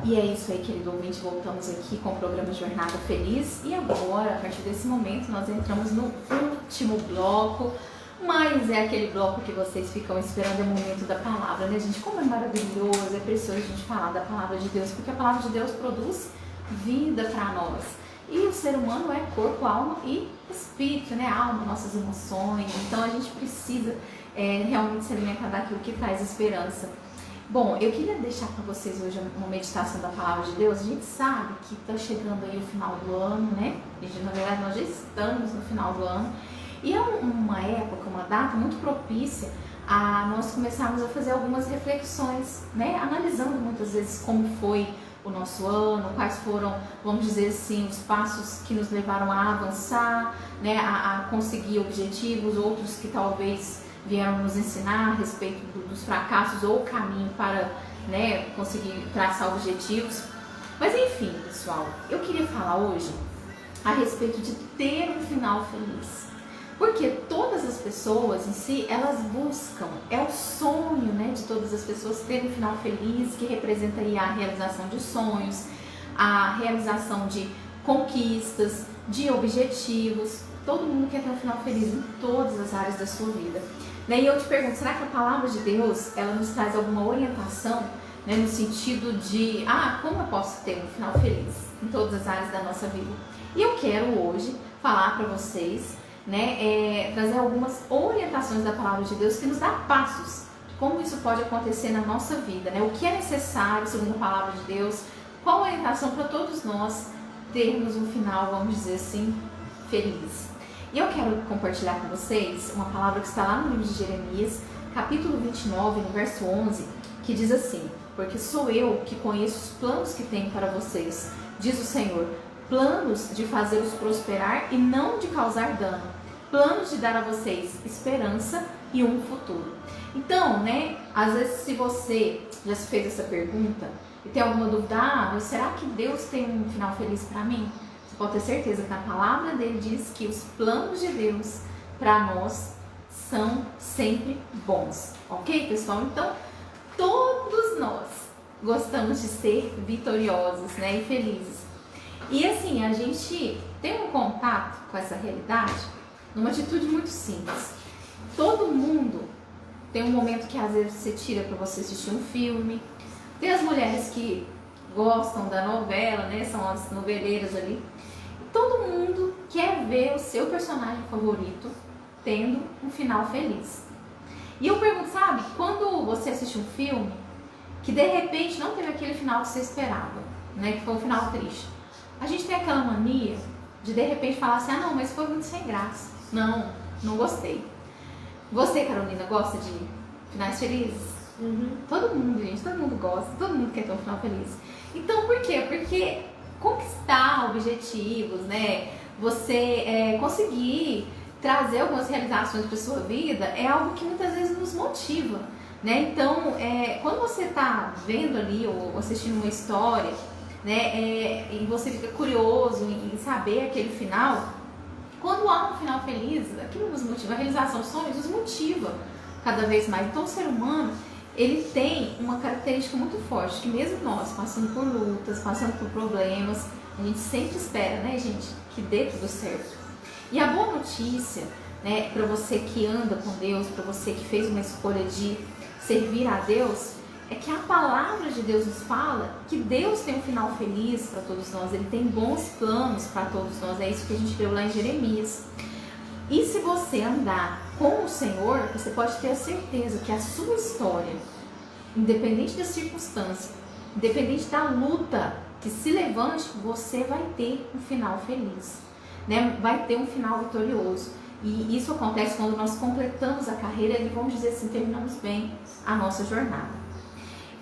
E é isso aí, querido ouvinte, voltamos aqui com o programa Jornada Feliz. E agora, a partir desse momento, nós entramos no último bloco, mas é aquele bloco que vocês ficam esperando, é o momento da palavra, né, gente? Como é maravilhoso, é precioso a gente falar da palavra de Deus, porque a palavra de Deus produz vida para nós. E o ser humano é corpo, alma e espírito, né? Alma, nossas emoções. Então a gente precisa realmente se alimentar daquilo que traz esperança. Bom, eu queria deixar para vocês hoje uma meditação da palavra de Deus. A gente sabe que está chegando aí o final do ano, né? Na verdade, nós já estamos no final do ano. E é uma época, uma data muito propícia a nós começarmos a fazer algumas reflexões, né? Analisando muitas vezes como foi o nosso ano, quais foram, vamos dizer assim, os passos que nos levaram a avançar, né? A conseguir objetivos, outros que talvez vieram nos ensinar a respeito dos fracassos ou o caminho para, né, conseguir traçar objetivos. Mas enfim, pessoal, eu queria falar hoje a respeito de ter um final feliz. Porque todas as pessoas em si, elas buscam, é o sonho, né, de todas as pessoas ter um final feliz, que representaria a realização de sonhos, a realização de conquistas, de objetivos. Todo mundo quer ter um final feliz em todas as áreas da sua vida. E eu te pergunto, será que a palavra de Deus, ela nos traz alguma orientação, né, no sentido de, como eu posso ter um final feliz em todas as áreas da nossa vida? E eu quero hoje falar para vocês, né, trazer algumas orientações da palavra de Deus que nos dá passos de como isso pode acontecer na nossa vida, né? O que é necessário segundo a palavra de Deus, qual a orientação para todos nós termos um final, vamos dizer assim, feliz. E eu quero compartilhar com vocês uma palavra que está lá no livro de Jeremias, capítulo 29, no verso 11, que diz assim: porque sou eu que conheço os planos que tenho para vocês, diz o Senhor, planos de fazê-los prosperar e não de causar dano, planos de dar a vocês esperança e um futuro. Então, né, às vezes se você já se fez essa pergunta e tem alguma dúvida, mas será que Deus tem um final feliz para mim? Você pode ter certeza que a palavra dele diz que os planos de Deus para nós são sempre bons, ok, pessoal? Então, todos nós gostamos de ser vitoriosos, né, e felizes. E assim, a gente tem um contato com essa realidade numa atitude muito simples. Todo mundo tem um momento que às vezes você tira para você assistir um filme. Tem as mulheres que gostam da novela, né? São as noveleiras ali. Todo mundo quer ver o seu personagem favorito tendo um final feliz. E eu pergunto, sabe, quando você assiste um filme que de repente não teve aquele final que você esperava, né? Que foi um final triste. A gente tem aquela mania de repente falar assim, não, mas foi muito sem graça. Não gostei. Você, Carolina, gosta de finais felizes? Todo mundo, gente, todo mundo gosta, todo mundo quer ter um final feliz. Então, por quê? Porque conquistar objetivos, né? Você conseguir trazer algumas realizações para sua vida é algo que muitas vezes nos motiva, né? Então, quando você está vendo ali ou assistindo uma história, né, e você fica curioso em saber aquele final, quando há um final feliz, aquilo nos motiva, a realização dos sonhos nos motiva cada vez mais. Então o ser humano, ele tem uma característica muito forte, que mesmo nós passando por lutas, passando por problemas, a gente sempre espera, né, gente, que dê tudo certo. E a boa notícia, né, para você que anda com Deus, para você que fez uma escolha de servir a Deus, é que a palavra de Deus nos fala que Deus tem um final feliz para todos nós, Ele tem bons planos para todos nós, é isso que a gente leu lá em Jeremias. E se você andar com o Senhor, você pode ter a certeza que a sua história, independente da circunstância, independente da luta que se levante, você vai ter um final feliz, né? Vai ter um final vitorioso. E isso acontece quando nós completamos a carreira e, vamos dizer assim, terminamos bem a nossa jornada.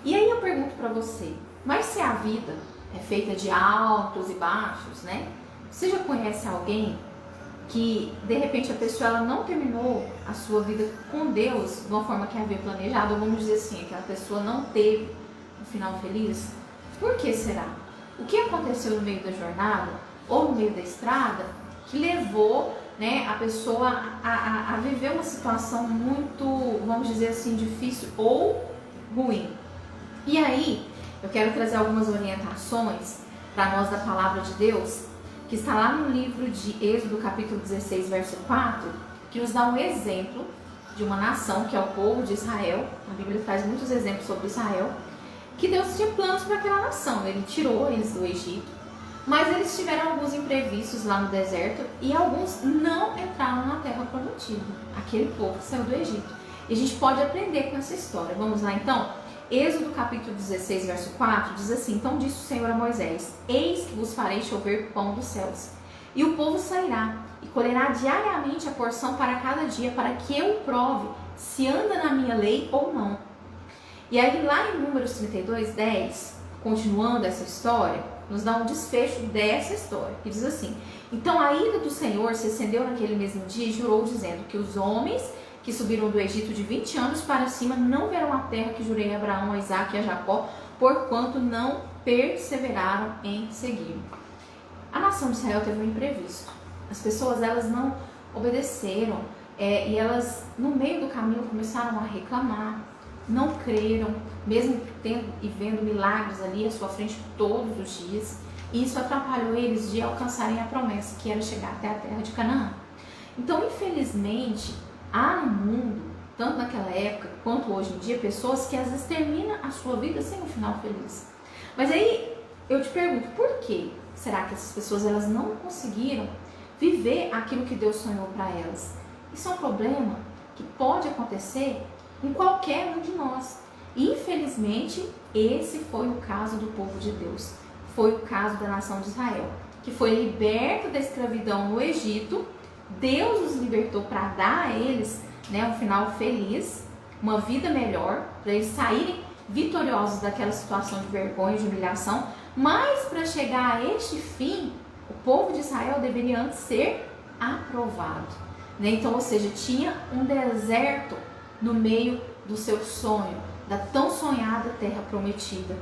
E aí eu pergunto para você, mas se a vida é feita de altos e baixos, né? Você já conhece alguém que, de repente, a pessoa ela não terminou a sua vida com Deus de uma forma que havia planejado, ou vamos dizer assim, aquela pessoa não teve um final feliz? Por que será? O que aconteceu no meio da jornada, ou no meio da estrada, que levou, né, a pessoa a viver uma situação muito, vamos dizer assim, difícil ou ruim? E aí, eu quero trazer algumas orientações para nós da palavra de Deus, que está lá no livro de Êxodo, capítulo 16, verso 4, que nos dá um exemplo de uma nação, que é o povo de Israel. A Bíblia traz muitos exemplos sobre Israel, que Deus tinha planos para aquela nação. Ele tirou eles do Egito, mas eles tiveram alguns imprevistos lá no deserto e alguns não entraram na terra prometida. Aquele povo que saiu do Egito. E a gente pode aprender com essa história. Vamos lá então? Êxodo capítulo 16, verso 4, diz assim: Então disse o Senhor a Moisés: Eis que vos farei chover pão dos céus, e o povo sairá, e colherá diariamente a porção para cada dia, para que eu prove se anda na minha lei ou não. E aí lá em Números 32, 10, continuando essa história, nos dá um desfecho dessa história, que diz assim: Então a ira do Senhor se acendeu naquele mesmo dia e jurou, dizendo que os homens que subiram do Egito de 20 anos para cima não verão a terra que jurei a Abraão, a Isaque e a Jacó, porquanto não perseveraram em seguir. A nação de Israel teve um imprevisto. As pessoas, elas não obedeceram, e elas no meio do caminho começaram a reclamar, não creram, mesmo tendo e vendo milagres ali à sua frente todos os dias, e isso atrapalhou eles de alcançarem a promessa, que era chegar até a terra de Canaã. Então, infelizmente, há no mundo, tanto naquela época quanto hoje em dia, pessoas que às vezes terminam a sua vida sem um final feliz. Mas aí eu te pergunto, por que será que essas pessoas elas não conseguiram viver aquilo que Deus sonhou para elas? Isso é um problema que pode acontecer em qualquer um de nós. Infelizmente, esse foi o caso do povo de Deus. Foi o caso da nação de Israel, que foi liberto da escravidão no Egito. Deus os libertou para dar a eles, um final feliz, uma vida melhor, para eles saírem vitoriosos daquela situação de vergonha, de humilhação. Mas para chegar a este fim, o povo de Israel deveria antes ser aprovado. Então, ou seja, tinha um deserto no meio do seu sonho, da tão sonhada terra prometida.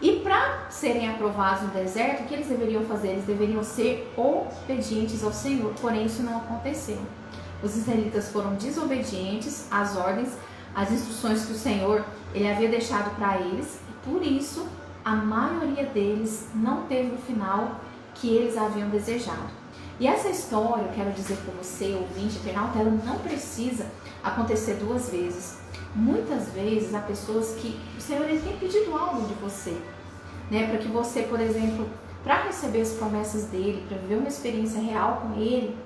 E para serem aprovados no deserto, o que eles deveriam fazer? Eles deveriam ser obedientes ao Senhor, porém isso não aconteceu. Os israelitas foram desobedientes às ordens, às instruções que o Senhor ele havia deixado para eles, e por isso a maioria deles não teve o final que eles haviam desejado. E essa história, eu quero dizer para você, ouvinte, internauta, ela não precisa acontecer duas vezes. Muitas vezes há pessoas que o Senhor ele tem pedido algo de você, para que você, por exemplo, para receber as promessas dele, para viver uma experiência real com ele,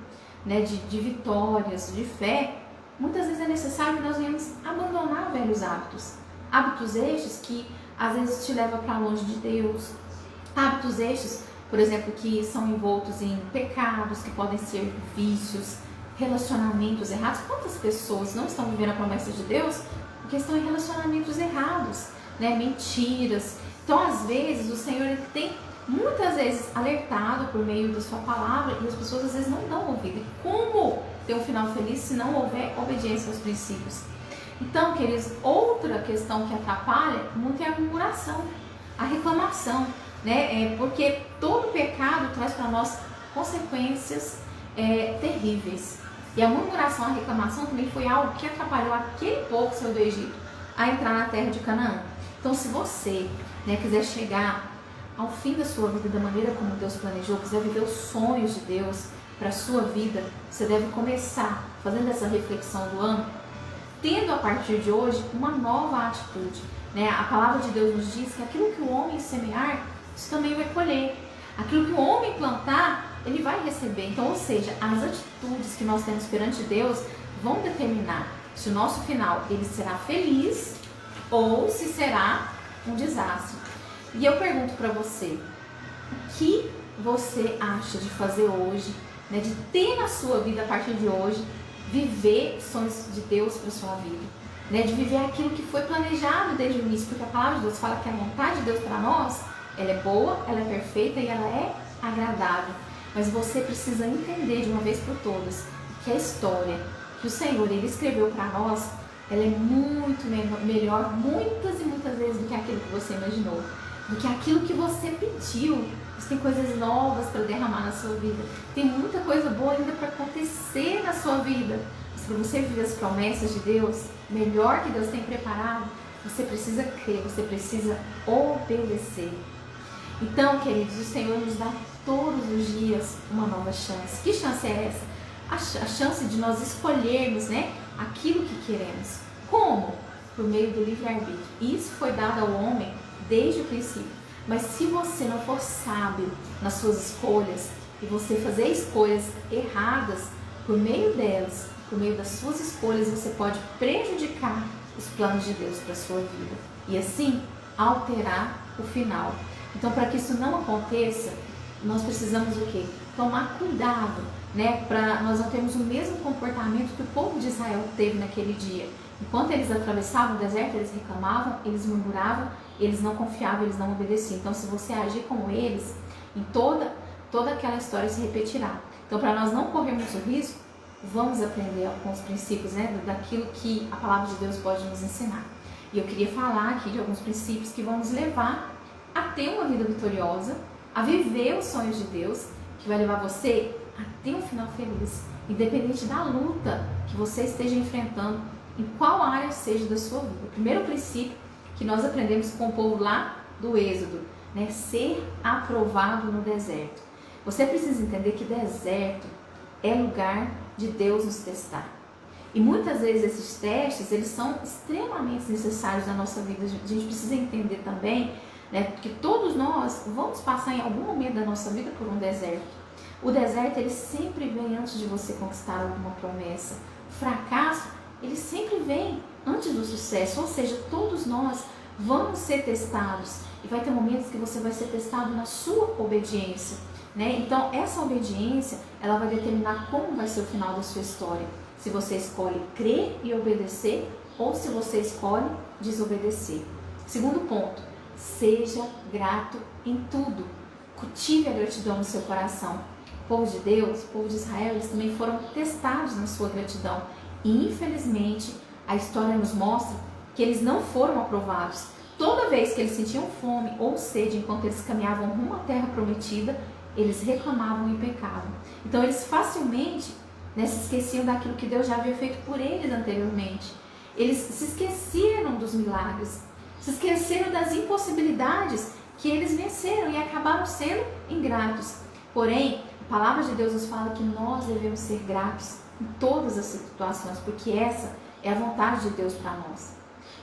de vitórias, de fé, muitas vezes é necessário que nós venhamos abandonar velhos hábitos. Hábitos estes que às vezes te levam para longe de Deus. Hábitos estes, por exemplo, que são envoltos em pecados, que podem ser vícios, relacionamentos errados. Quantas pessoas não estão vivendo a promessa de Deus porque estão em relacionamentos errados, mentiras. Então, às vezes, o Senhor ele tem muitas vezes alertado por meio da sua palavra e as pessoas às vezes não dão ouvido. E como ter um final feliz se não houver obediência aos princípios? Então, queridos, outra questão que atrapalha muito é a murmuração, a reclamação, porque todo pecado traz para nós consequências terríveis. E a murmuração, a reclamação também foi algo que atrapalhou aquele povo que saiu do Egito a entrar na terra de Canaã. Então, se você quiser chegar ao fim da sua vida da maneira como Deus planejou, quiser viver os sonhos de Deus para a sua vida, você deve começar fazendo essa reflexão do ano, tendo a partir de hoje uma nova atitude. A palavra de Deus nos diz que aquilo que o homem semear, isso também vai colher. Aquilo que o homem plantar, ele vai receber. Então, ou seja, as atitudes que nós temos perante Deus vão determinar se o nosso final ele será feliz ou se será um desastre. E eu pergunto para você, o que você acha de fazer hoje, de ter na sua vida a partir de hoje, viver sonhos de Deus para sua vida, de viver aquilo que foi planejado desde o início, porque a palavra de Deus fala que a vontade de Deus para nós, ela é boa, ela é perfeita e ela é agradável. Mas você precisa entender de uma vez por todas que a história que o Senhor ele escreveu para nós, ela é muito melhor, muitas e muitas vezes do que aquilo que você imaginou, do que aquilo que você pediu. Você tem coisas novas para derramar na sua vida, tem muita coisa boa ainda para acontecer na sua vida. Mas para você viver as promessas de Deus, melhor que Deus tem preparado, Você precisa crer, você precisa obedecer. Então, queridos, o Senhor nos dá todos os dias uma nova chance. Que chance é essa? A chance de nós escolhermos, né, aquilo que queremos. Como? Por meio do livre-arbítrio. Isso foi dado ao homem desde o princípio. Mas se você não for sábio nas suas escolhas e você fazer escolhas erradas por meio delas, por meio das suas escolhas, você pode prejudicar os planos de Deus para a sua vida e assim alterar o final. Então, para que isso não aconteça, nós precisamos o quê? Tomar cuidado, né? Para nós não termos o mesmo comportamento que o povo de Israel teve naquele dia. Enquanto eles atravessavam o deserto, eles reclamavam, eles murmuravam, eles não confiavam, eles não obedeciam. Então, se você agir como eles, em toda aquela história se repetirá. Então, para nós não corrermos o risco, vamos aprender com os princípios, né, daquilo que a palavra de Deus pode nos ensinar. E eu queria falar aqui de alguns princípios que vão nos levar a ter uma vida vitoriosa, a viver os sonhos de Deus, que vai levar você a ter um final feliz, independente da luta que você esteja enfrentando, em qual área seja da sua vida. O primeiro princípio que nós aprendemos com o povo lá do Êxodo, né, ser aprovado no deserto. Você precisa entender que deserto é lugar de Deus nos testar. E muitas vezes esses testes, eles são extremamente necessários na nossa vida. A gente precisa entender também, né, que todos nós vamos passar em algum momento da nossa vida por um deserto. O deserto, ele sempre vem antes de você conquistar alguma promessa. O fracasso, ele sempre vem antes do sucesso. Ou seja, todos nós vamos ser testados. E vai ter momentos que você vai ser testado na sua obediência, né? Então, essa obediência, ela vai determinar como vai ser o final da sua história. Se você escolhe crer e obedecer, ou se você escolhe desobedecer. Segundo ponto, seja grato em tudo. Cultive a gratidão no seu coração. O povo de Deus, o povo de Israel, eles também foram testados na sua gratidão. E, infelizmente, a história nos mostra que eles não foram aprovados. Toda vez que eles sentiam fome ou sede enquanto eles caminhavam rumo à terra prometida, eles reclamavam e pecavam. Então, eles facilmente, né, se esqueciam daquilo que Deus já havia feito por eles anteriormente. Eles se esqueceram dos milagres, se esqueceram das impossibilidades que eles venceram e acabaram sendo ingratos. Porém, a palavra de Deus nos fala que nós devemos ser gratos em todas as situações, porque essa é a vontade de Deus para nós.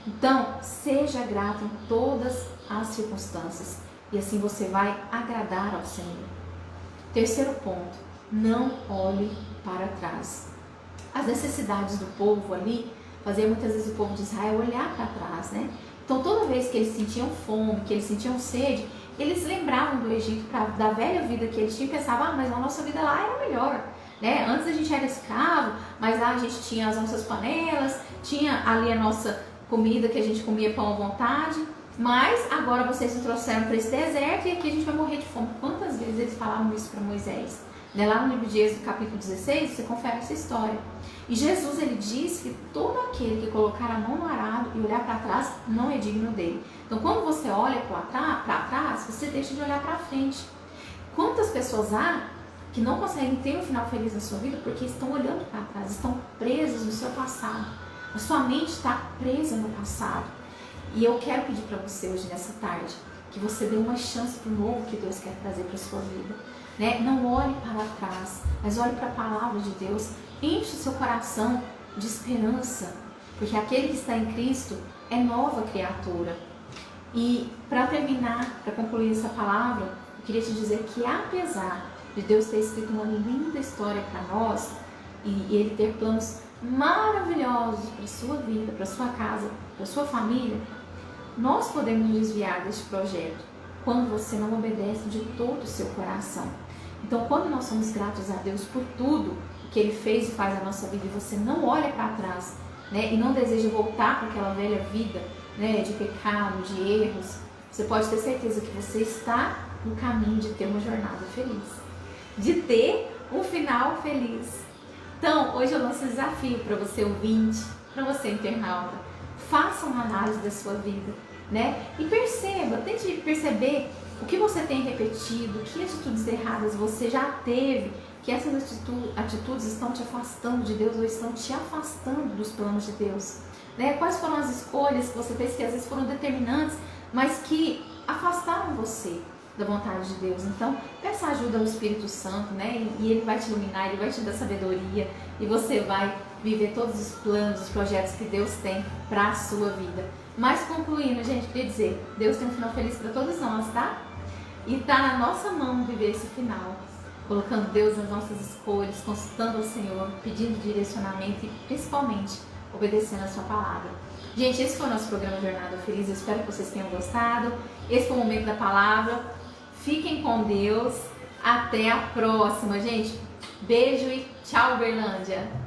Então, seja grato em todas as circunstâncias e assim você vai agradar ao Senhor. Terceiro ponto, não olhe para trás. As necessidades do povo ali faziam muitas vezes o povo de Israel olhar para trás, né? Então, toda vez que eles sentiam fome, que eles sentiam sede, eles lembravam do Egito, da velha vida que eles tinham e pensavam, mas a nossa vida lá era melhor, né? Antes a gente era escravo, mas lá a gente tinha as nossas panelas, tinha ali a nossa comida que a gente comia pão à vontade, mas agora vocês nos trouxeram para esse deserto e aqui a gente vai morrer de fome. Quantas vezes eles falavam isso para Moisés? Lá no livro de Êxodo, capítulo 16, você confere essa história. E Jesus, ele diz que todo aquele que colocar a mão no arado e olhar para trás não é digno dele. Então, quando você olha para trás, você deixa de olhar para frente. Quantas pessoas há que não conseguem ter um final feliz na sua vida porque estão olhando para trás, estão presas no seu passado. A sua mente está presa no passado. E eu quero pedir para você hoje, nessa tarde, que você dê uma chance para o novo que Deus quer trazer para a sua vida. Né? Não olhe para trás, mas olhe para a palavra de Deus. Enche o seu coração de esperança, porque aquele que está em Cristo é nova criatura. E para terminar, para concluir essa palavra, eu queria te dizer que apesar de Deus ter escrito uma linda história para nós, e Ele ter planos maravilhosos para a sua vida, para a sua casa, para a sua família, nós podemos nos desviar deste projeto quando você não obedece de todo o seu coração. Então, quando nós somos gratos a Deus por tudo que Ele fez e faz na nossa vida, e você não olha para trás, né, e não deseja voltar para aquela velha vida, né, de pecado, de erros, você pode ter certeza que você está no caminho de ter uma jornada feliz, de ter um final feliz. Então, hoje eu lanço um desafio para você ouvinte, para você internauta. Faça uma análise da sua vida, né? E perceba, tente perceber o que você tem repetido, que atitudes erradas você já teve, que essas atitudes estão te afastando de Deus ou estão te afastando dos planos de Deus. né? Quais foram as escolhas que você fez que às vezes foram determinantes, mas que afastaram você da vontade de Deus. Então, peça ajuda ao Espírito Santo, né? E Ele vai te iluminar, Ele vai te dar sabedoria e você vai viver todos os planos, os projetos que Deus tem para a sua vida. Mas concluindo, gente, queria dizer, Deus tem um final feliz para todos nós, tá? E tá na nossa mão viver esse final, colocando Deus nas nossas escolhas, consultando o Senhor, pedindo direcionamento e principalmente obedecendo a sua palavra. Gente, esse foi o nosso programa Jornada Feliz, eu espero que vocês tenham gostado. Esse foi o momento da palavra. Fiquem com Deus. Até a próxima, gente. Beijo e tchau, Uberlândia.